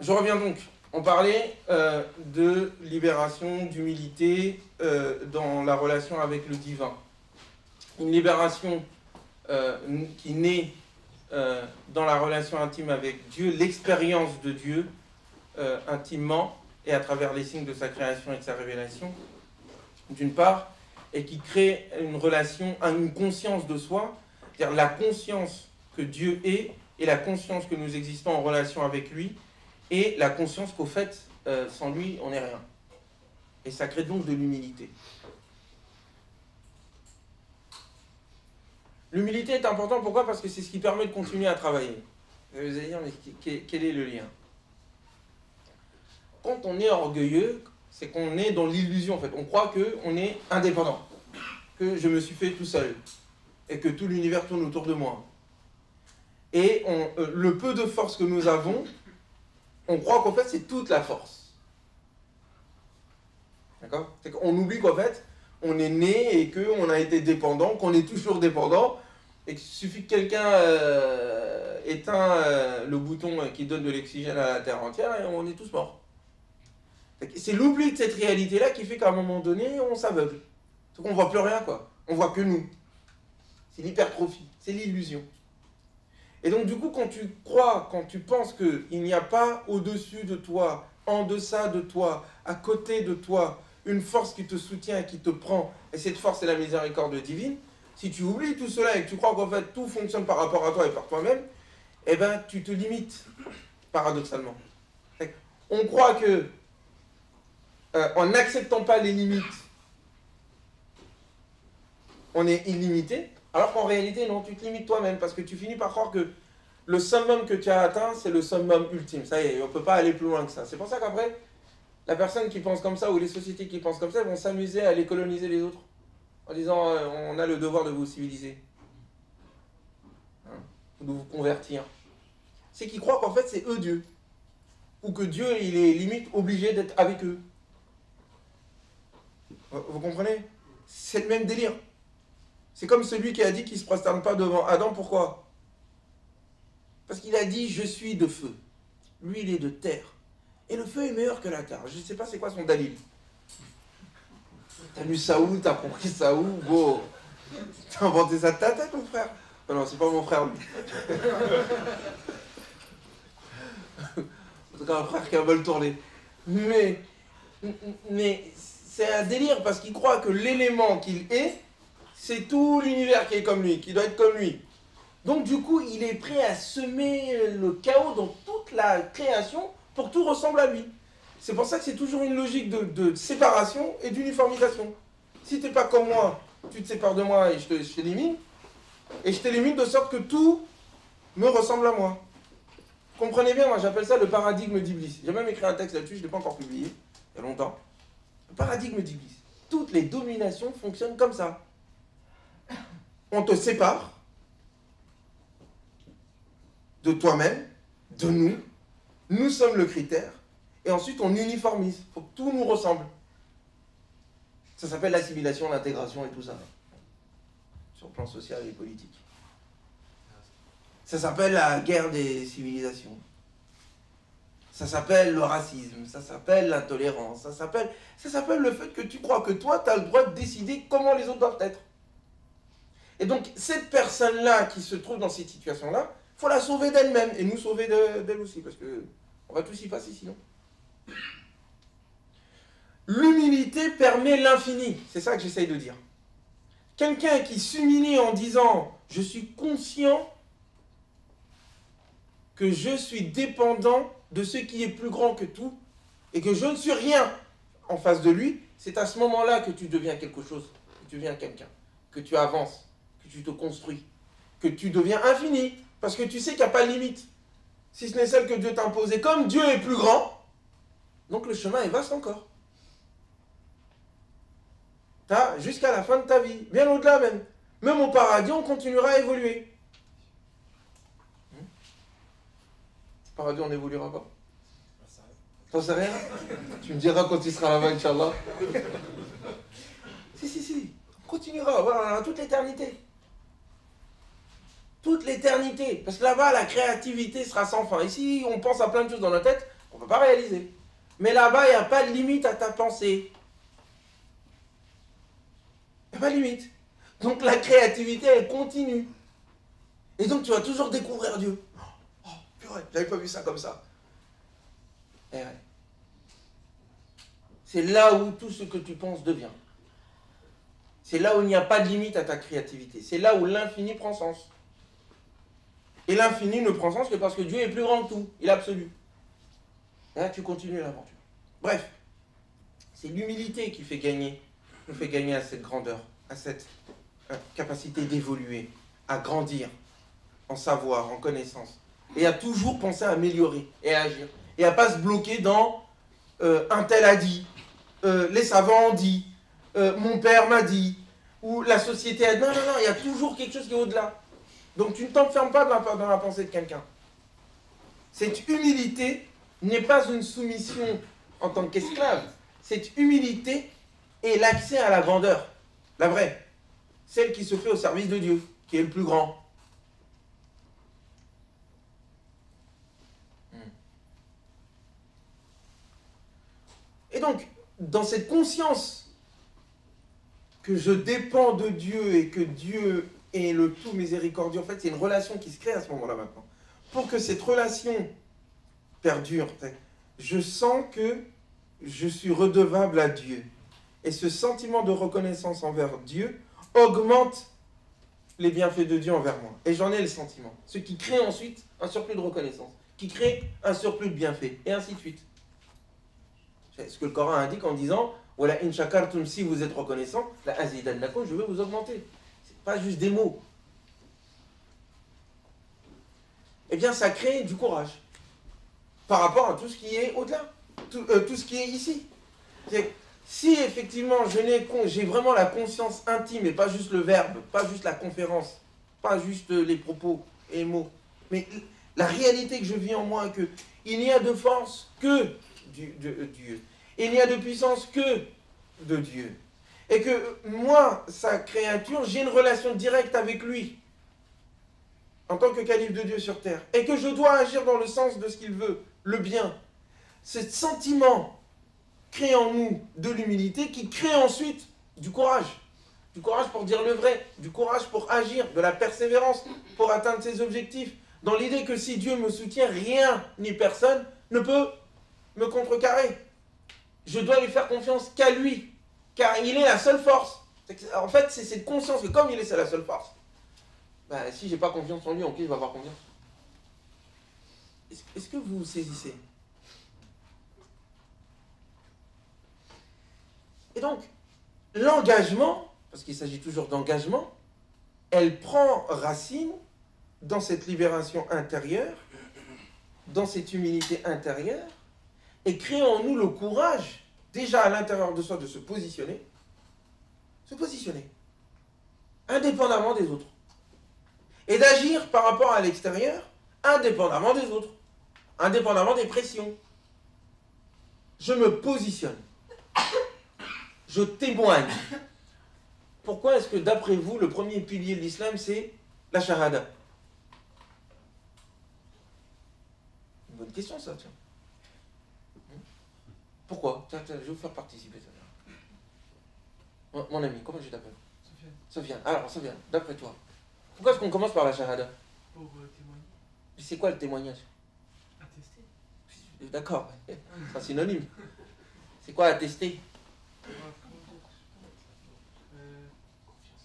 Je reviens donc. On parlait de libération, d'humilité dans la relation avec le divin. Une libération qui naît dans la relation intime avec Dieu, l'expérience de Dieu intimement et à travers les signes de sa création et de sa révélation, d'une part, et qui crée une relation, une conscience de soi, c'est-à-dire la conscience que Dieu est et la conscience que nous existons en relation avec lui et la conscience qu'au fait, sans lui, on n'est rien. Et ça crée donc de l'humilité. L'humilité est importante, pourquoi? Parce que c'est ce qui permet de continuer à travailler. Vous allez dire, mais quel est le lien? Quand on est orgueilleux, c'est qu'on est dans l'illusion, en fait. On croit qu'on est indépendant, que je me suis fait tout seul, et que tout l'univers tourne autour de moi. Et le peu de force que nous avons, on croit qu'en fait, c'est toute la force. D'accord? C'est qu'on oublie qu'en fait, on est né et qu'on a été dépendant, qu'on est toujours dépendant, et qu'il suffit que quelqu'un éteint le bouton qui donne de l'oxygène à la Terre entière et on est tous morts. C'est l'oubli de cette réalité-là qui fait qu'à un moment donné, on s'aveugle. Donc on ne voit plus rien, quoi. On voit que nous. C'est l'hypertrophie, c'est l'illusion. Et donc du coup, quand tu crois, quand tu penses qu'il n'y a pas au-dessus de toi, en deçà de toi, à côté de toi, une force qui te soutient et qui te prend, et cette force est la miséricorde divine, si tu oublies tout cela et que tu crois qu'en fait tout fonctionne par rapport à toi et par toi-même, eh bien tu te limites, paradoxalement. On croit que en n'acceptant pas les limites, on est illimité, alors qu'en réalité, non, tu te limites toi-même, parce que tu finis par croire que le summum que tu as atteint, c'est le summum ultime. Ça y est, on ne peut pas aller plus loin que ça. C'est pour ça qu'après, la personne qui pense comme ça, ou les sociétés qui pensent comme ça, vont s'amuser à aller coloniser les autres, en disant, on a le devoir de vous civiliser, de vous convertir. C'est qu'ils croient qu'en fait, c'est eux Dieu, ou que Dieu, il est limite obligé d'être avec eux. Vous comprenez? C'est le même délire. C'est comme celui qui a dit qu'il ne se prosterne pas devant Adam. Pourquoi? Parce qu'il a dit « je suis de feu ». Lui, il est de terre. Et le feu est meilleur que la terre. Je ne sais pas c'est quoi son dalil. T'as lu ça où? T'as compris ça où? Bon, t'as inventé ça de ta tête, mon frère? Non, non, c'est pas mon frère, lui. En tout cas, un frère qui a mal tourné. Mais c'est un délire parce qu'il croit que l'élément qu'il est, c'est tout l'univers qui est comme lui, qui doit être comme lui. Donc du coup, il est prêt à semer le chaos dans toute la création pour que tout ressemble à lui. C'est pour ça que c'est toujours une logique de séparation et d'uniformisation. Si tu n'es pas comme moi, tu te sépares de moi et je t'élimine. Et je t'élimine de sorte que tout me ressemble à moi. Comprenez bien, moi j'appelle ça le paradigme d'Iblis. J'ai même écrit un texte là-dessus, je ne l'ai pas encore publié, il y a longtemps. Le paradigme d'Iblis. Toutes les dominations fonctionnent comme ça. On te sépare de toi-même, de nous. Nous sommes le critère. Et ensuite, on uniformise. Il faut que tout nous ressemble. Ça s'appelle l'assimilation, l'intégration et tout ça. Sur le plan social et politique. Ça s'appelle la guerre des civilisations. Ça s'appelle le racisme. Ça s'appelle l'intolérance. Ça s'appelle le fait que tu crois que toi, tu as le droit de décider comment les autres doivent être. Et donc, cette personne-là qui se trouve dans cette situation-là, il faut la sauver d'elle-même et nous sauver d'elle aussi, parce qu'on va tous y passer sinon. L'humilité permet l'infini, c'est ça que j'essaye de dire. Quelqu'un qui s'humilie en disant « je suis conscient que je suis dépendant de ce qui est plus grand que tout et que je ne suis rien en face de lui », c'est à ce moment-là que tu deviens quelque chose, que tu deviens quelqu'un, que tu avances, que tu te construis, que tu deviens infini, parce que tu sais qu'il n'y a pas de limite, si ce n'est celle que Dieu t'a imposée. Comme Dieu est plus grand, donc le chemin est vaste encore. T'as jusqu'à la fin de ta vie, bien au-delà même. Même au paradis, on continuera à évoluer. Au paradis, on n'évoluera pas. T'en sais rien? Tu me diras quand tu seras là-bas, Inch'Allah. Si, on continuera, voilà, toute l'éternité. Toute l'éternité. Parce que là-bas, la créativité sera sans fin. Ici, on pense à plein de choses dans la tête, On ne peut pas réaliser. Mais là-bas, il n'y a pas de limite à ta pensée. Il n'y a pas de limite. Donc la créativité, elle continue. Et donc tu vas toujours découvrir Dieu. Oh, purée, j'avais pas vu ça comme ça. Et ouais. C'est là où tout ce que tu penses devient. C'est là où il n'y a pas de limite à ta créativité. C'est là où l'infini prend sens. Et l'infini ne prend sens que parce que Dieu est plus grand que tout. Il est absolu. Et là, tu continues l'aventure. Bref, c'est l'humilité qui nous fait gagner à cette grandeur, à cette capacité d'évoluer, à grandir en savoir, en connaissance. Et à toujours penser à améliorer et à agir. Et à ne pas se bloquer dans un tel a dit, les savants ont dit, mon père m'a dit, ou la société a dit. Non, non, non, il y a toujours quelque chose qui est au-delà. Donc tu ne t'enfermes pas dans la pensée de quelqu'un. Cette humilité n'est pas une soumission en tant qu'esclave. Cette humilité est l'accès à la grandeur, la vraie. Celle qui se fait au service de Dieu, qui est le plus grand. Et donc, dans cette conscience que je dépends de Dieu et que Dieu est le tout miséricordieux, en fait, c'est une relation qui se crée à ce moment-là maintenant. Pour que cette relation perdure, je sens que je suis redevable à Dieu. Et ce sentiment de reconnaissance envers Dieu augmente les bienfaits de Dieu envers moi. Et j'en ai le sentiment. Ce qui crée ensuite un surplus de reconnaissance, qui crée un surplus de bienfaits, et ainsi de suite. C'est ce que le Coran indique en disant « Wala in shakartum, si vous êtes reconnaissant, la azidannakum, je vais vous augmenter. » C'est pas juste des mots. Eh bien, ça crée du courage par rapport à tout ce qui est au-delà, tout ce qui est ici. Si effectivement j'ai vraiment la conscience intime et pas juste le verbe, pas juste la conférence, pas juste les propos et les mots, mais la réalité que je vis en moi, que il n'y a de force que de Dieu, il n'y a de puissance que de Dieu, et que moi, sa créature, j'ai une relation directe avec lui, en tant que calife de Dieu sur terre, et que je dois agir dans le sens de ce qu'il veut, le bien. Ce sentiment crée en nous de l'humilité qui crée ensuite du courage pour dire le vrai, du courage pour agir, de la persévérance pour atteindre ses objectifs, dans l'idée que si Dieu me soutient, rien ni personne ne peut me contrecarrer. Je dois lui faire confiance qu'à lui, car il est la seule force. En fait, c'est cette conscience que comme il est la seule force, ben, si j'ai pas confiance en lui, en qui je vais avoir confiance? Est-ce que vous saisissez? Et donc, l'engagement, parce qu'il s'agit toujours d'engagement, elle prend racine dans cette libération intérieure, dans cette humilité intérieure, et crée en nous le courage, déjà à l'intérieur de soi, de se positionner, indépendamment des autres. Et d'agir par rapport à l'extérieur, indépendamment des autres, indépendamment des pressions. Je me positionne. Je témoigne. Pourquoi est-ce que, d'après vous, le premier pilier de l'islam, c'est la shahada? Une bonne question, ça, tiens. Pourquoi? Tiens, je vais vous faire participer. Mon ami, comment je t'appelle? Sofiane. Alors, Sofiane, d'après toi, pourquoi est-ce qu'on commence par la shahada? Pour témoigner. C'est quoi le témoignage? Attester. D'accord, c'est un synonyme. C'est quoi attester? C'est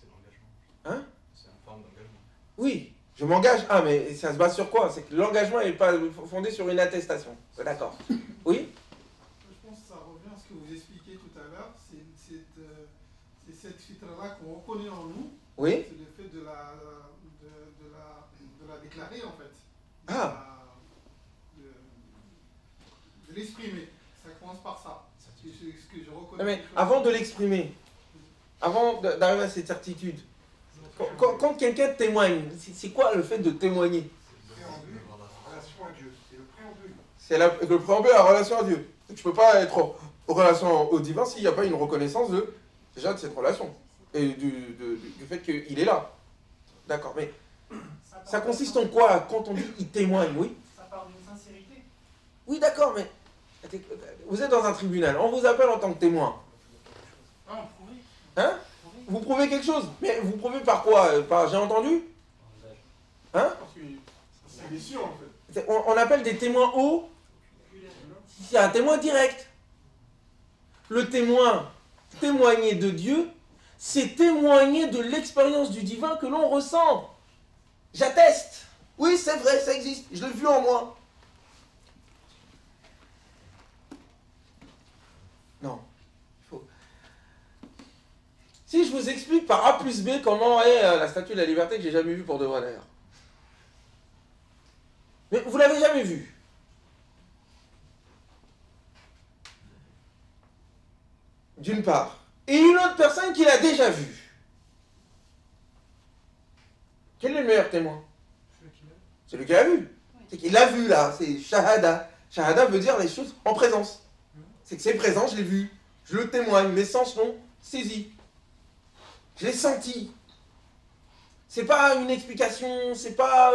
l'engagement. Hein? C'est une forme d'engagement. Oui, je m'engage. Ah, mais ça se base sur quoi? C'est que l'engagement n'est pas fondé sur une attestation. D'accord. Oui? Je pense que ça revient à ce que vous expliquiez tout à l'heure. C'est cette fitra-là qu'on reconnaît en nous. Oui? C'est le fait de la déclarer, en fait. De l'exprimer. Ça commence par ça. C'est ce que je reconnais. Mais avant de l'exprimer, avant d'arriver à cette certitude, quand quelqu'un témoigne, c'est quoi le fait de témoigner? Relation à Dieu. C'est le préambule. C'est le préambule à la relation à Dieu. Je ne peux pas être en relation au divin s'il n'y a pas une reconnaissance déjà de cette relation et du fait qu'il est là. D'accord, mais ça consiste en quoi quand on dit il témoigne, oui? Ça part d'une sincérité. Oui, d'accord, mais Vous êtes dans un tribunal, on vous appelle en tant que témoin. Ah, prouvé. Hein? Vous prouvez quelque chose? Mais vous prouvez par quoi? Par j'ai entendu? Hein? Parce que c'est sûr en fait. On appelle des témoins hauts. C'est un témoin direct. Le témoin, témoigner de Dieu, c'est témoigner de l'expérience du divin que l'on ressent. J'atteste. Oui, c'est vrai, ça existe. Je l'ai vu en moi. Non. Si je vous explique par A plus B comment est la statue de la liberté que j'ai jamais vue pour de vrai d'ailleurs. Mais vous l'avez jamais vue. D'une part. Et une autre personne qui l'a déjà vue. Quel est le meilleur témoin? C'est le qui l'a vu. C'est qu'il l'a vu là. C'est shahada. Shahada veut dire les choses en présence. C'est que c'est présent, je l'ai vu. Je le témoigne. Mes sens l'ont saisi. Je l'ai senti. C'est pas une explication, c'est pas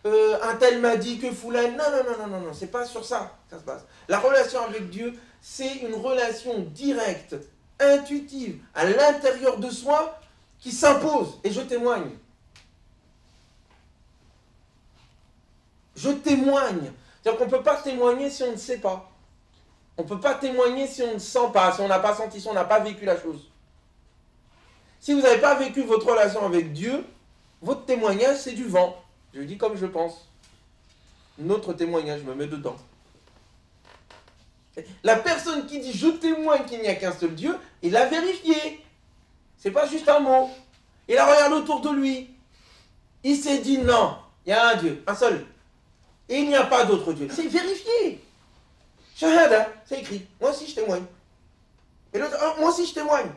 un tel m'a dit que foulane. Non, c'est pas sur ça que ça se passe. La relation avec Dieu, c'est une relation directe, intuitive, à l'intérieur de soi, qui s'impose. Et je témoigne. Je témoigne. C'est-à-dire qu'on ne peut pas témoigner si on ne sait pas. On ne peut pas témoigner si on ne sent pas, si on n'a pas senti, si on n'a pas vécu la chose. Si vous n'avez pas vécu votre relation avec Dieu, votre témoignage, c'est du vent. Je dis comme je pense. Notre témoignage, je me mets dedans. La personne qui dit « je témoigne qu'il n'y a qu'un seul Dieu », il a vérifié. C'est pas juste un mot. Il a regardé autour de lui. Il s'est dit « non, il y a un Dieu, un seul. Et il n'y a pas d'autre Dieu ». C'est vérifié. Shahada, c'est écrit. Moi aussi, je témoigne. Et l'autre, ah, moi aussi, je témoigne.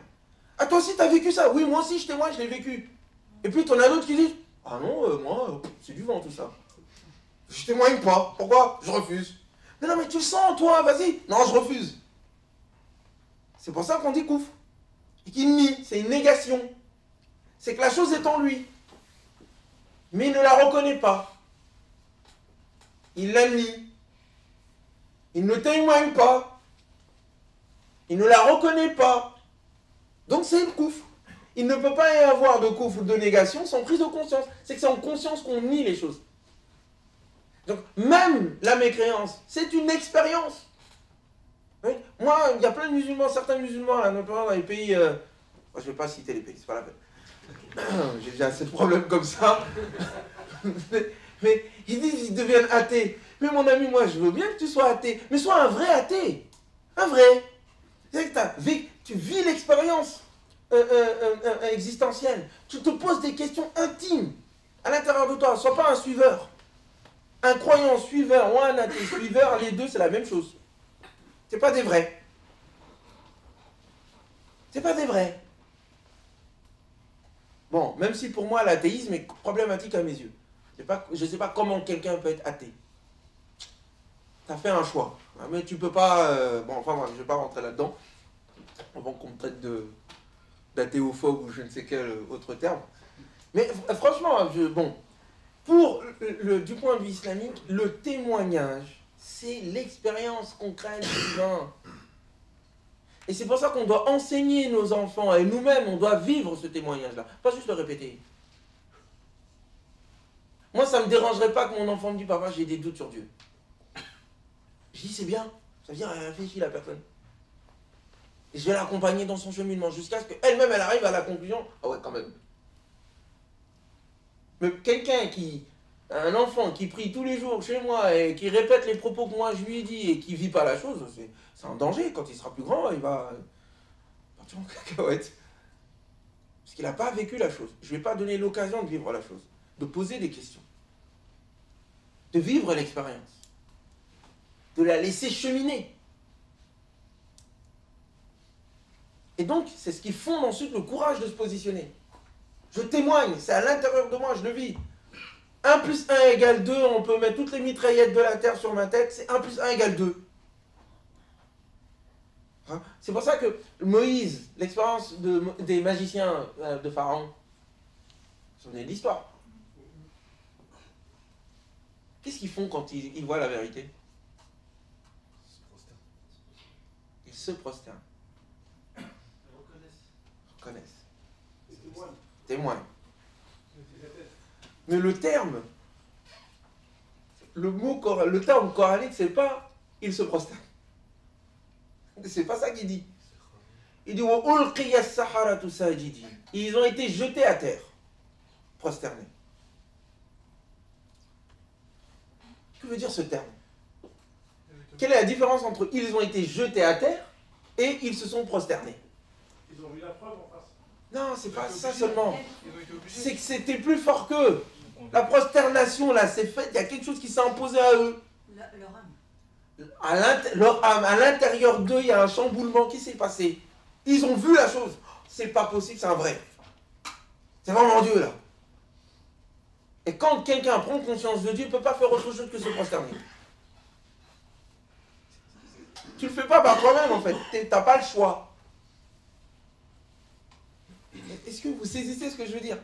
Ah, toi aussi, tu as vécu ça? Oui, moi aussi, je témoigne, je l'ai vécu. Et puis, tu en as d'autres qui disent, ah non, moi, c'est du vent, tout ça. Je témoigne pas. Pourquoi? Je refuse. Mais non, mais tu le sens, toi, vas-y. Non, je refuse. C'est pour ça qu'on dit kouf. Et qu'il nie, c'est une négation. C'est que la chose est en lui. Mais il ne la reconnaît pas. Il la nie. Il ne témoigne pas. Il ne la reconnaît pas. Donc c'est le kouf. Il ne peut pas y avoir de kouf ou de négation sans prise de conscience. C'est que c'est en conscience qu'on nie les choses. Donc même la mécréance, c'est une expérience. Oui. Moi, il y a plein de musulmans, certains musulmans, là, notamment dans les pays... je ne vais pas citer les pays, c'est pas la peine. J'ai déjà assez de problèmes comme ça. mais ils disent qu'ils deviennent athées. Mais mon ami, moi, je veux bien que tu sois athée. Mais sois un vrai athée. Un vrai. C'est que tu vis l'expérience existentielle. Tu te poses des questions intimes à l'intérieur de toi. Sois pas un suiveur. Un croyant suiveur ou un athée suiveur, les deux, c'est la même chose. C'est pas des vrais. C'est pas des vrais. Bon, même si pour moi, l'athéisme est problématique à mes yeux. Je ne sais pas comment quelqu'un peut être athée. Tu as fait un choix. Mais tu peux pas... bon, enfin, je ne vais pas rentrer là-dedans. Avant qu'on me traite d'athéophobe ou je ne sais quel autre terme. Mais franchement, bon, du point de vue islamique, le témoignage, c'est l'expérience concrète du divin. Et c'est pour ça qu'on doit enseigner nos enfants et nous-mêmes, on doit vivre ce témoignage-là. Pas juste le répéter. Moi, ça ne me dérangerait pas que mon enfant me dise « Papa, j'ai des doutes sur Dieu ». Je dis « C'est bien, ça veut dire réfléchir la personne ». Et je vais l'accompagner dans son cheminement jusqu'à ce qu'elle-même, elle arrive à la conclusion « Ah ouais, quand même ». Mais un enfant qui prie tous les jours chez moi et qui répète les propos que moi je lui ai dit et qui ne vit pas la chose, c'est un danger. Quand il sera plus grand, il va partir en cacahuète. Parce qu'il n'a pas vécu la chose. Je ne vais pas donner l'occasion de vivre la chose, de poser des questions, de vivre l'expérience, de la laisser cheminer. Et donc, c'est ce qui fonde ensuite le courage de se positionner. Je témoigne, c'est à l'intérieur de moi, je le vis. 1 plus 1 égale 2, on peut mettre toutes les mitraillettes de la terre sur ma tête, c'est 1 plus 1 égale 2. Hein? C'est pour ça que Moïse, l'expérience des magiciens de Pharaon, j'en ai de l'histoire. Qu'est-ce qu'ils font quand ils voient la vérité? se prosternent. Reconnaissent. Témoignent. Mais le terme, le terme coranique, c'est pas il se prosterne. C'est pas ça qu'il dit. Il dit ils ont été jetés à terre, prosternés. Que veut dire ce terme? Quelle est la différence entre ils ont été jetés à terre et ils se sont prosternés? Ils ont vu la preuve en face. Non, c'est pas ça seulement. C'est que c'était plus fort qu'eux. La prosternation, là, c'est fait, il y a quelque chose qui s'est imposé à eux. Leur âme, à l'intérieur d'eux, il y a un chamboulement qui s'est passé. Ils ont vu la chose. C'est pas possible, c'est un vrai. C'est vraiment Dieu, là. Et quand quelqu'un prend conscience de Dieu, il ne peut pas faire autre chose que se prosterner. Tu ne le fais pas par toi-même, en fait. Tu n'as pas le choix. Est-ce que vous saisissez ce que je veux dire?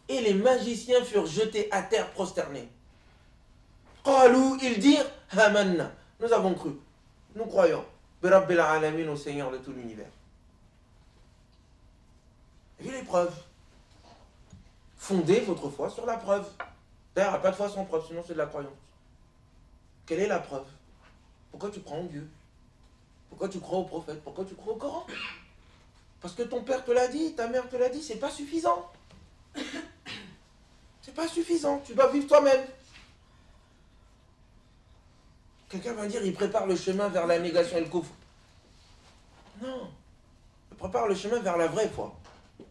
Et les magiciens furent jetés à terre prosternés. Ils dirent Amanna. Nous avons cru. Nous croyons. Birabbil alamin, au Seigneur de tout l'univers. Et les preuves. Fondez votre foi sur la preuve. D'ailleurs, il n'y a pas de foi sans preuve, sinon c'est de la croyance. Quelle est la preuve? Pourquoi tu crois en Dieu? Pourquoi tu crois au prophète? Pourquoi tu crois au Coran? Parce que ton père te l'a dit, ta mère te l'a dit, c'est pas suffisant. C'est pas suffisant, tu dois vivre toi-même. Quelqu'un va dire, il prépare le chemin vers la négation et le couvre. Non, il prépare le chemin vers la vraie foi,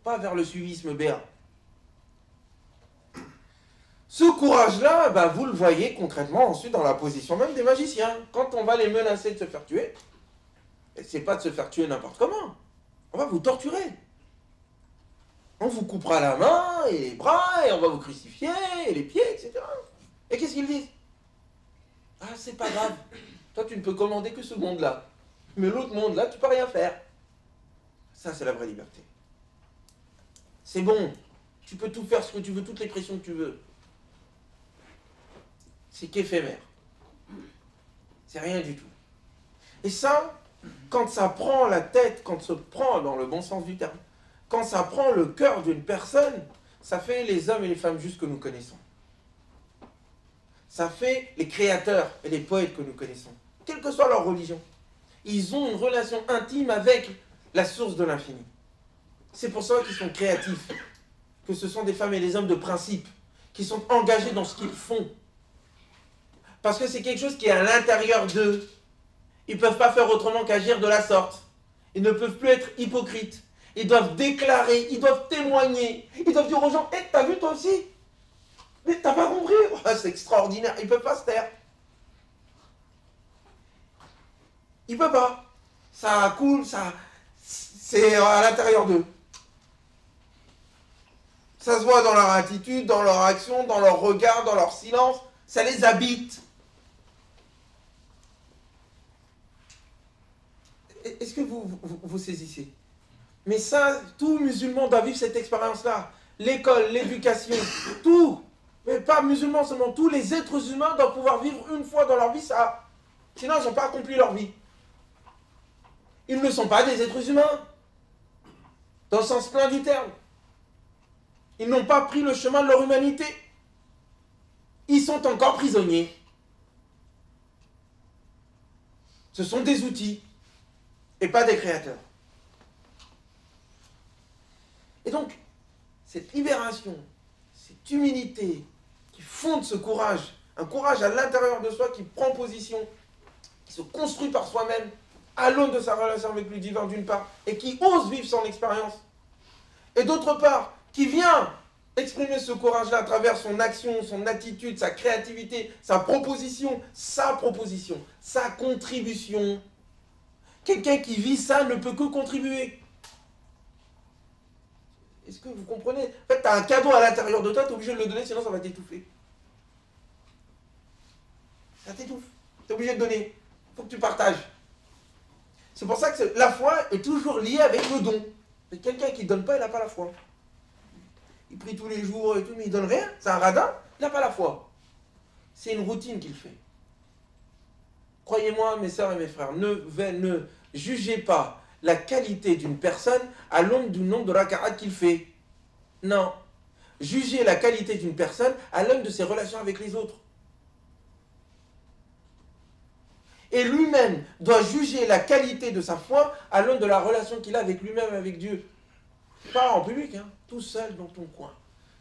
pas vers le suivisme béat. Ce courage-là, vous le voyez concrètement ensuite dans la position même des magiciens. Quand on va les menacer de se faire tuer, c'est pas de se faire tuer n'importe comment. On va vous torturer. On vous coupera la main et les bras et on va vous crucifier et les pieds, etc. Et qu'est-ce qu'ils disent? Ah, c'est pas grave. Toi, tu ne peux commander que ce monde-là. Mais l'autre monde-là, tu peux rien faire. Ça, c'est la vraie liberté. C'est bon. Tu peux tout faire ce que tu veux, toutes les pressions que tu veux. C'est qu'éphémère. C'est rien du tout. Et ça, quand ça prend la tête, quand ça prend dans le bon sens du terme, quand ça prend le cœur d'une personne, ça fait les hommes et les femmes justes que nous connaissons. Ça fait les créateurs et les poètes que nous connaissons, quelle que soit leur religion. Ils ont une relation intime avec la source de l'infini. C'est pour ça qu'ils sont créatifs, que ce sont des femmes et des hommes de principe, qui sont engagés dans ce qu'ils font. Parce que c'est quelque chose qui est à l'intérieur d'eux. Ils ne peuvent pas faire autrement qu'agir de la sorte. Ils ne peuvent plus être hypocrites. Ils doivent déclarer, ils doivent témoigner. Ils doivent dire aux gens, hé, t'as vu toi aussi? Mais t'as pas compris? Oh, c'est extraordinaire. Ils ne peuvent pas se taire. Ils ne peuvent pas. Ça coule, c'est à l'intérieur d'eux. Ça se voit dans leur attitude, dans leur action, dans leur regard, dans leur silence. Ça les habite. Est-ce que vous saisissez? Mais ça, tout musulman doit vivre cette expérience-là. L'école, l'éducation, tout. Mais pas musulmans seulement, tous les êtres humains doivent pouvoir vivre une fois dans leur vie ça. Sinon, ils n'ont pas accompli leur vie. Ils ne sont pas des êtres humains. Dans le sens plein du terme. Ils n'ont pas pris le chemin de leur humanité. Ils sont encore prisonniers. Ce sont des outils. Et pas des créateurs. Et donc, cette libération, cette humilité qui fonde ce courage, un courage à l'intérieur de soi qui prend position, qui se construit par soi-même, à l'aune de sa relation avec le divin d'une part, et qui ose vivre son expérience, et d'autre part, qui vient exprimer ce courage-là à travers son action, son attitude, sa créativité, sa proposition, sa contribution. Quelqu'un qui vit ça ne peut que contribuer. Est-ce que vous comprenez? En fait, tu as un cadeau à l'intérieur de toi, tu es obligé de le donner, sinon ça va t'étouffer. Ça t'étouffe. Tu es obligé de donner. Il faut que tu partages. C'est pour ça que la foi est toujours liée avec le don. Mais quelqu'un qui ne donne pas, il n'a pas la foi. Il prie tous les jours et tout, mais il ne donne rien. C'est un radin, il n'a pas la foi. c'est une routine qu'il fait. Croyez-moi, mes sœurs et mes frères, ne jugez pas la qualité d'une personne à l'aune du nombre de raka'at qu'il fait. Non. Jugez la qualité d'une personne à l'aune de ses relations avec les autres. Et lui-même doit juger la qualité de sa foi à l'aune de la relation qu'il a avec lui-même et avec Dieu. Pas en public, hein, tout seul dans ton coin,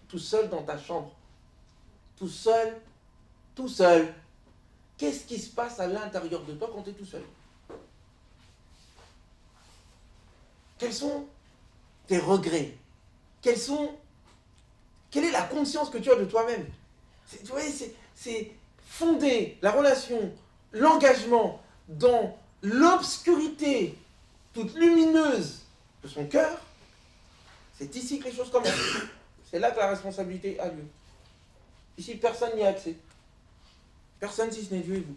tout seul dans ta chambre, tout seul, tout seul. Qu'est-ce qui se passe à l'intérieur de toi quand tu es tout seul? Quels sont tes regrets? Quelle est la conscience que tu as de toi-même? C'est fonder la relation, l'engagement dans l'obscurité toute lumineuse de son cœur. C'est ici que les choses commencent. C'est là que la responsabilité a lieu. Ici, personne n'y a accès. Personne si ce n'est Dieu et vous.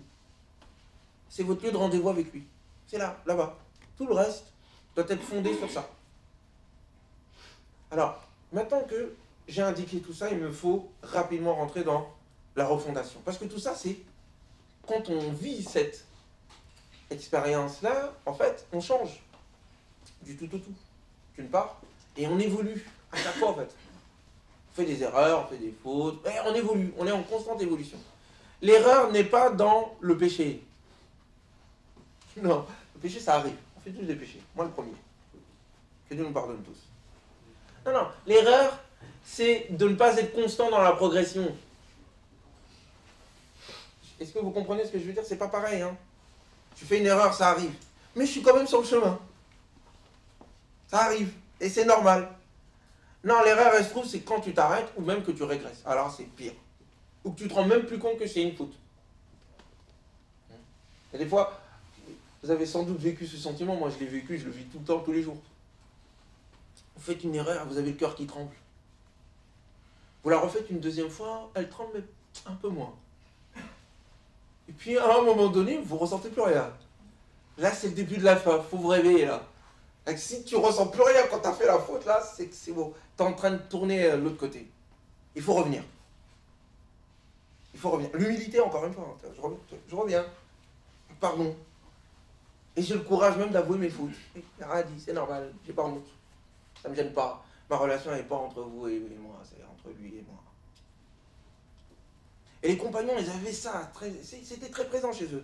C'est votre lieu de rendez-vous avec lui. C'est là, là-bas. Tout le reste doit être fondé sur ça. Alors, maintenant que j'ai indiqué tout ça, il me faut rapidement rentrer dans la refondation. Parce que tout ça, c'est quand on vit cette expérience-là, en fait, on change du tout au tout, d'une part, et on évolue à chaque fois, en fait. On fait des erreurs, on fait des fautes, et on évolue, on est en constante évolution. L'erreur n'est pas dans le péché. Non, le péché, ça arrive. On fait tous des péchés. Moi, le premier. Que Dieu nous pardonne tous. Non, l'erreur, c'est de ne pas être constant dans la progression. Est-ce que vous comprenez ce que je veux dire? C'est pas pareil, hein. Tu fais une erreur, ça arrive. Mais je suis quand même sur le chemin. Ça arrive. Et c'est normal. Non, l'erreur, elle se trouve, c'est quand tu t'arrêtes ou même que tu régresses. Alors, c'est pire. Ou que tu te rends même plus compte que c'est une faute. Et des fois, vous avez sans doute vécu ce sentiment. Moi, je l'ai vécu, je le vis tout le temps, tous les jours. Vous faites une erreur, vous avez le cœur qui tremble. Vous la refaites une deuxième fois, elle tremble mais un peu moins. Et puis, à un moment donné, vous ne ressentez plus rien. Là, c'est le début de la fin, il faut vous réveiller, là. Donc, si tu ne ressens plus rien quand tu as fait la faute, là, c'est que c'est bon. Tu es en train de tourner de l'autre côté. Il faut revenir. Il faut revenir. L'humilité, encore une fois. Je reviens. Pardon. Et j'ai le courage même d'avouer mes fautes. C'est normal, j'ai pas honte. Ça ne me gêne pas. Ma relation n'est pas entre vous et moi, c'est entre lui et moi. Et les compagnons, ils avaient ça, c'était très présent chez eux.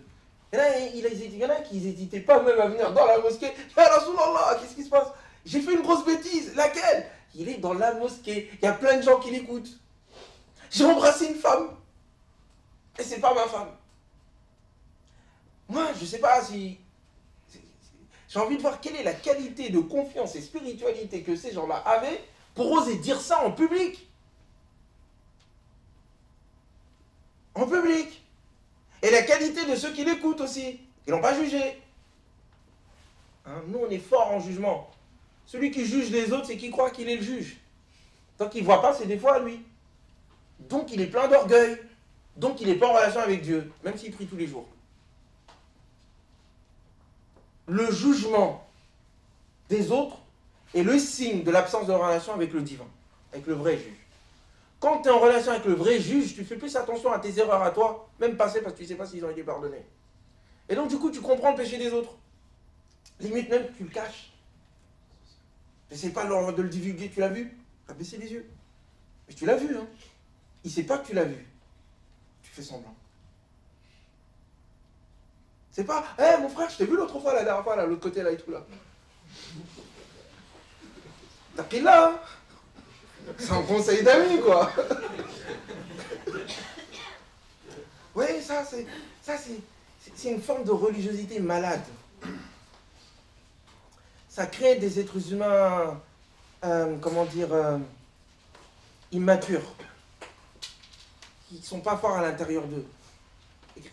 Et là, il y en a qui n'hésitaient pas même à venir dans la mosquée. Ya Rasulallah, qu'est-ce qui se passe? J'ai fait une grosse bêtise. Laquelle? Il est dans la mosquée. Il y a plein de gens qui l'écoutent. J'ai embrassé une femme. Et c'est pas ma femme. Moi, je sais pas si... J'ai envie de voir quelle est la qualité de confiance et spiritualité que ces gens-là avaient pour oser dire ça en public. En public. Et la qualité de ceux qui l'écoutent aussi. Ils n'ont pas jugé. Hein, nous, on est forts en jugement. Celui qui juge les autres, c'est qui croit qu'il est le juge. Tant qu'il ne voit pas ses défauts à lui. Donc, il est plein d'orgueil. Donc, il n'est pas en relation avec Dieu, même s'il prie tous les jours. Le jugement des autres est le signe de l'absence de relation avec le divin, avec le vrai juge. Quand tu es en relation avec le vrai juge, tu fais plus attention à tes erreurs à toi, même passées parce que tu ne sais pas s'ils ont été pardonnés. Et donc du coup, tu comprends le péché des autres. Limite même, tu le caches. N'essaie pas de le divulguer, tu l'as vu? Tu as baissé les yeux. Mais tu l'as vu, hein. Il ne sait pas que tu l'as vu. Tu fais semblant. C'est pas, hé mon frère, je t'ai vu l'autre fois, la dernière fois, là, l'autre côté, là et tout, là. T'as pris là, hein? C'est un conseil d'amis, quoi. Oui, ça c'est une forme de religiosité malade. Ça crée des êtres humains, immatures, qui ne sont pas forts à l'intérieur d'eux.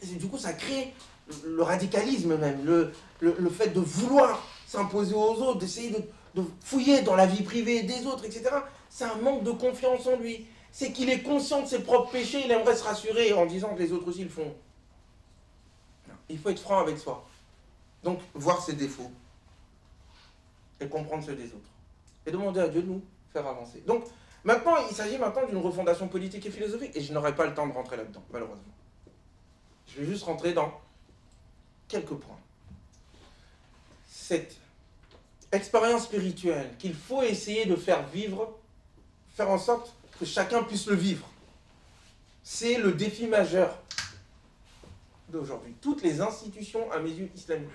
Et du coup, ça crée le radicalisme même, le fait de vouloir s'imposer aux autres, d'essayer de fouiller dans la vie privée des autres, etc. C'est un manque de confiance en lui. C'est qu'il est conscient de ses propres péchés, il aimerait se rassurer en disant que les autres aussi le font. Il faut être franc avec soi. Donc, voir ses défauts et comprendre ceux des autres. Et demander à Dieu de nous faire avancer. Donc, maintenant, il s'agit maintenant d'une refondation politique et philosophique, et je n'aurai pas le temps de rentrer là-dedans, malheureusement. Je vais juste rentrer dans quelques points. Cette expérience spirituelle qu'il faut essayer de faire vivre, faire en sorte que chacun puisse le vivre. C'est le défi majeur d'aujourd'hui. Toutes les institutions, à mes yeux, islamiques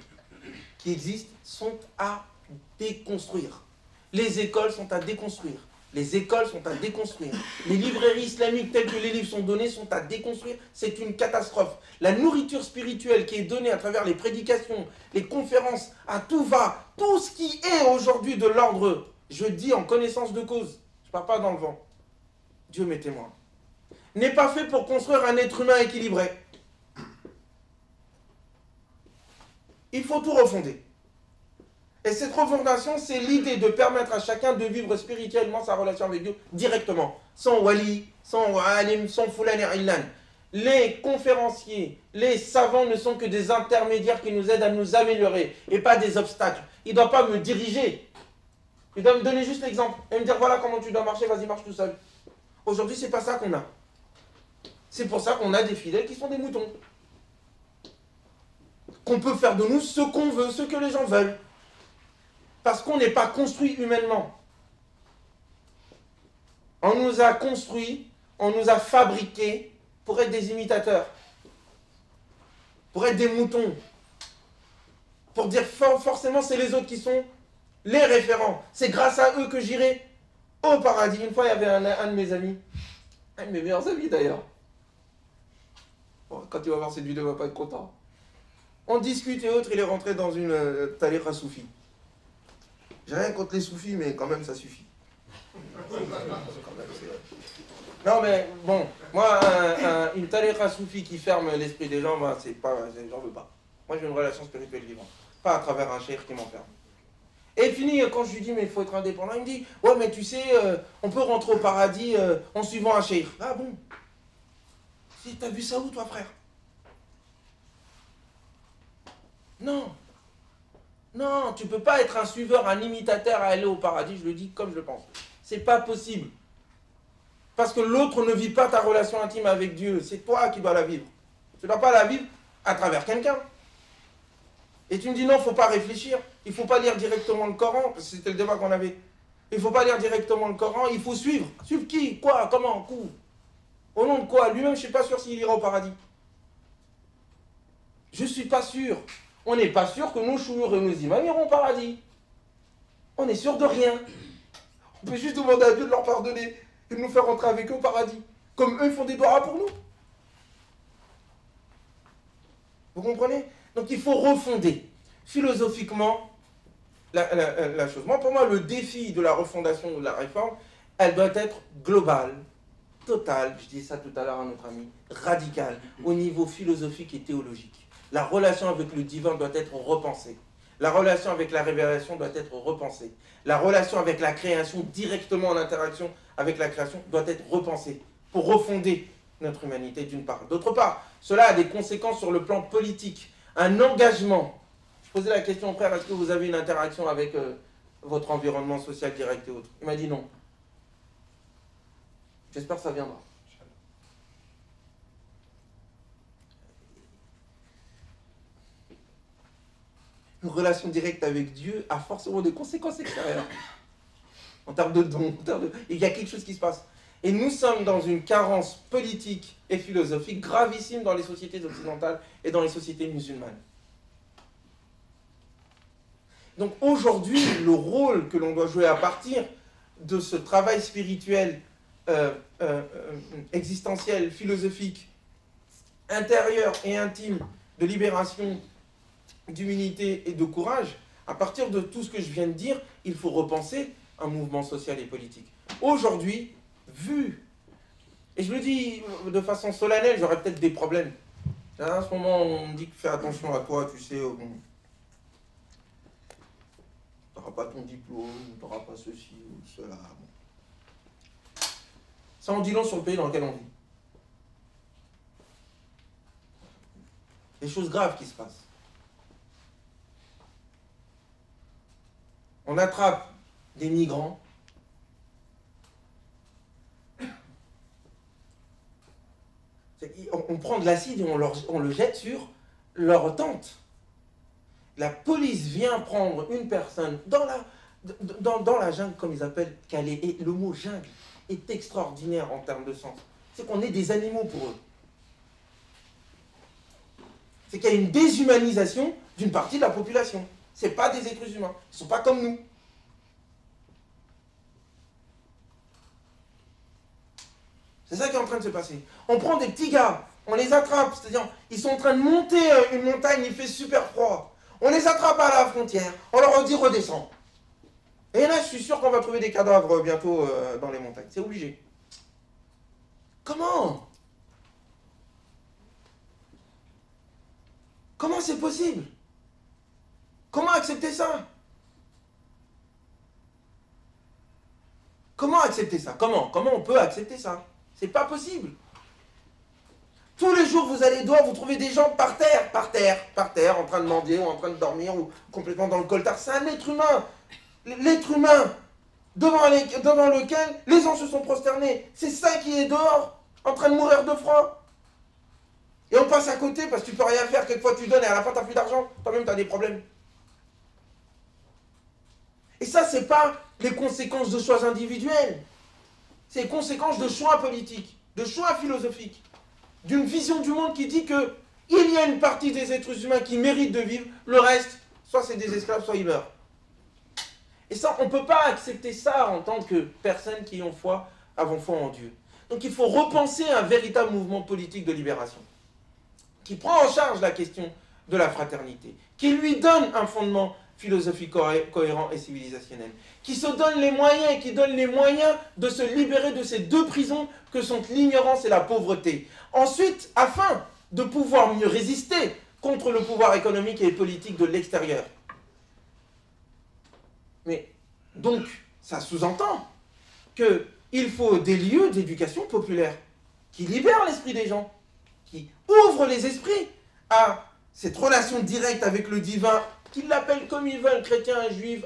qui existent sont à déconstruire. Les écoles sont à déconstruire. Les écoles sont à déconstruire. Les librairies islamiques telles que les livres sont donnés sont à déconstruire. C'est une catastrophe. La nourriture spirituelle qui est donnée à travers les prédications, les conférences, à tout va. Tout ce qui est aujourd'hui de l'ordre, je dis en connaissance de cause, je ne parle pas dans le vent, Dieu m'est témoin, n'est pas fait pour construire un être humain équilibré. Il faut tout refonder. Et cette refondation, c'est l'idée de permettre à chacun de vivre spirituellement sa relation avec Dieu directement, sans wali, sans alim, sans fulan et illan. Les conférenciers, les savants ne sont que des intermédiaires qui nous aident à nous améliorer et pas des obstacles. Il ne doit pas me diriger. Il doit me donner juste l'exemple et me dire voilà comment tu dois marcher, vas-y marche tout seul. Aujourd'hui, c'est pas ça qu'on a. C'est pour ça qu'on a des fidèles qui sont des moutons. Qu'on peut faire de nous ce qu'on veut, ce que les gens veulent. Parce qu'on n'est pas construit humainement. On nous a construit, on nous a fabriqués pour être des imitateurs. Pour être des moutons. Pour dire forcément c'est les autres qui sont les référents. C'est grâce à eux que j'irai au paradis. Une fois il y avait un de mes amis, un de mes meilleurs amis d'ailleurs. Bon, quand il va voir cette vidéo, il ne va pas être content. On discute et autres, il est rentré dans une tariqa soufi. J'ai rien contre les soufis, mais quand même, ça suffit. Non, mais bon, moi, une tariqa soufi qui ferme l'esprit des gens, ben, c'est pas, j'en veux pas. Moi, j'ai une relation spirituelle vivante. Pas à travers un cheikh qui m'enferme. Et fini, quand je lui dis, mais il faut être indépendant, il me dit, ouais, mais tu sais, on peut rentrer au paradis en suivant un cheikh. Ah bon? Si, t'as vu ça où, toi, frère? Non. Non, tu ne peux pas être un suiveur, un imitateur à aller au paradis, je le dis comme je le pense. C'est pas possible. Parce que l'autre ne vit pas ta relation intime avec Dieu. C'est toi qui dois la vivre. Tu ne dois pas la vivre à travers quelqu'un. Et tu me dis non, il ne faut pas réfléchir. Il ne faut pas lire directement le Coran, parce que c'était le débat qu'on avait. Il ne faut pas lire directement le Coran, il faut suivre. Suivre qui? Quoi? Comment? Où? Au nom de quoi? Lui-même, je ne suis pas sûr s'il ira au paradis. Je ne suis pas sûr. On n'est pas sûr que nos chouyours et nos imams iront au paradis. On est sûr de rien. On peut juste demander à Dieu de leur pardonner et de nous faire rentrer avec eux au paradis. Comme eux, ils font des doigts pour nous. Vous comprenez? Donc il faut refonder philosophiquement la chose. Moi, pour moi, le défi de la refondation ou de la réforme, elle doit être globale, totale, je disais ça tout à l'heure à notre ami, radicale, au niveau philosophique et théologique. La relation avec le divin doit être repensée. La relation avec la révélation doit être repensée. La relation avec la création, directement en interaction avec la création, doit être repensée pour refonder notre humanité d'une part. D'autre part, cela a des conséquences sur le plan politique. Un engagement. Je posais la question, frère, est-ce que vous avez une interaction avec votre environnement social direct et autres? Il m'a dit non. J'espère que ça viendra. Une relation directe avec Dieu a forcément des conséquences extérieures. En termes de dons, il y a quelque chose qui se passe. Et nous sommes dans une carence politique et philosophique gravissime dans les sociétés occidentales et dans les sociétés musulmanes. Donc aujourd'hui, le rôle que l'on doit jouer à partir de ce travail spirituel, existentiel, philosophique, intérieur et intime, de libération, d'humilité et de courage, à partir de tout ce que je viens de dire, il faut repenser un mouvement social et politique. Aujourd'hui, vu, et je le dis de façon solennelle, j'aurais peut-être des problèmes. À ce moment, on me dit que fais attention à toi, tu sais, bon, tu n'auras pas ton diplôme, tu n'auras pas ceci ou cela. Bon. Ça en dit long sur le pays dans lequel on vit. Des choses graves qui se passent. On attrape des migrants. On prend de l'acide et on le jette sur leur tente. La police vient prendre une personne dans la jungle, comme ils appellent Calais. Et le mot jungle est extraordinaire en termes de sens. C'est qu'on est des animaux pour eux. C'est qu'il y a une déshumanisation d'une partie de la population. Ce n'est pas des êtres humains. Ils ne sont pas comme nous. C'est ça qui est en train de se passer. On prend des petits gars, on les attrape, c'est-à-dire ils sont en train de monter une montagne, il fait super froid. On les attrape à la frontière, on leur dit redescends. Et là, je suis sûr qu'on va trouver des cadavres bientôt dans les montagnes. C'est obligé. Comment? Comment c'est possible? Comment accepter ça? Comment accepter ça? Comment on peut accepter ça? C'est pas possible. Tous les jours, vous allez dehors, vous trouvez des gens par terre, en train de mendier, ou en train de dormir, ou complètement dans le coltard. C'est un être humain. L'être humain devant lequel les gens se sont prosternés. C'est ça qui est dehors, en train de mourir de froid. Et on passe à côté parce que tu peux rien faire. Quelquefois, tu donnes et à la fin, tu n'as plus d'argent. Toi-même, tu as des problèmes. Et ça, ce n'est pas les conséquences de choix individuels. C'est les conséquences de choix politiques, de choix philosophiques, d'une vision du monde qui dit qu'il y a une partie des êtres humains qui méritent de vivre, le reste, soit c'est des esclaves, soit ils meurent. Et ça, on ne peut pas accepter ça en tant que personnes qui ont foi, avons foi en Dieu. Donc il faut repenser un véritable mouvement politique de libération, qui prend en charge la question de la fraternité, qui lui donne un fondement philosophique cohérent et civilisationnel, qui se donne les moyens et qui donne les moyens de se libérer de ces deux prisons que sont l'ignorance et la pauvreté. Ensuite, afin de pouvoir mieux résister contre le pouvoir économique et politique de l'extérieur. Mais donc, ça sous-entend qu'il faut des lieux d'éducation populaire qui libèrent l'esprit des gens, qui ouvrent les esprits à cette relation directe avec le divin, qu'ils l'appellent comme ils veulent, chrétien, juif,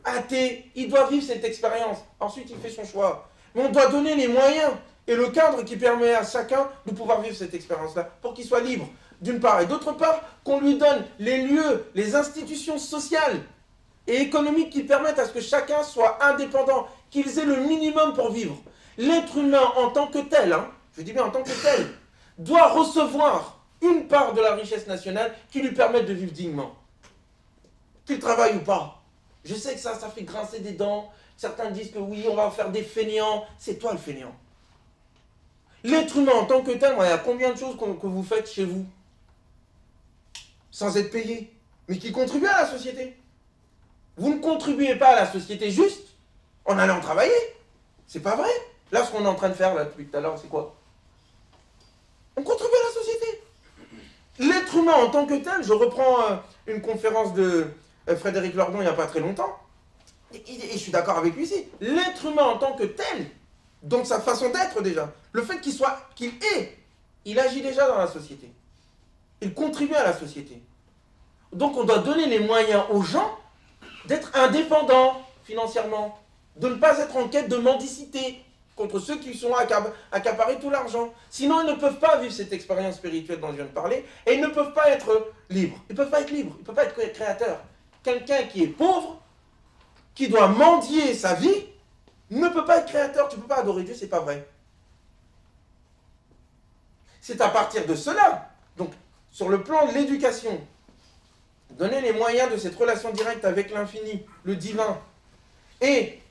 athée, il doit vivre cette expérience. Ensuite, il fait son choix. Mais on doit donner les moyens et le cadre qui permet à chacun de pouvoir vivre cette expérience-là, pour qu'il soit libre, d'une part, et d'autre part, qu'on lui donne les lieux, les institutions sociales et économiques qui permettent à ce que chacun soit indépendant, qu'ils aient le minimum pour vivre. L'être humain en tant que tel, je dis bien en tant que tel, doit recevoir une part de la richesse nationale qui lui permette de vivre dignement. Qu'il travaille ou pas. Je sais que ça fait grincer des dents. Certains disent que oui, on va faire des fainéants. C'est toi le fainéant. L'être humain en tant que tel, il y a combien de choses que vous faites chez vous sans être payé, mais qui contribuent à la société. Vous ne contribuez pas à la société juste en allant travailler. C'est pas vrai. Là, ce qu'on est en train de faire là, depuis tout à l'heure, c'est quoi? On contribue à la société. L'être humain en tant que tel, je reprends une conférence de Frédéric Lordon il n'y a pas très longtemps, et je suis d'accord avec lui ici. L'être humain en tant que tel, donc sa façon d'être déjà, le fait il agit déjà dans la société. Il contribue à la société. Donc on doit donner les moyens aux gens d'être indépendants financièrement, de ne pas être en quête de mendicité contre ceux qui sont accaparés tout l'argent. Sinon, ils ne peuvent pas vivre cette expérience spirituelle dont je viens de parler, et ils ne peuvent pas être libres. Ils ne peuvent pas être libres, ils ne peuvent pas être créateurs. Quelqu'un qui est pauvre, qui doit mendier sa vie, ne peut pas être créateur. Tu ne peux pas adorer Dieu, c'est pas vrai. C'est à partir de cela, donc sur le plan de l'éducation, donner les moyens de cette relation directe avec l'infini, le divin, et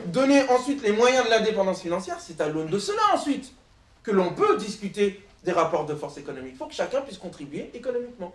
donner ensuite les moyens de l'indépendance financière, c'est à l'aune de cela ensuite que l'on peut discuter des rapports de force économique. Il faut que chacun puisse contribuer économiquement.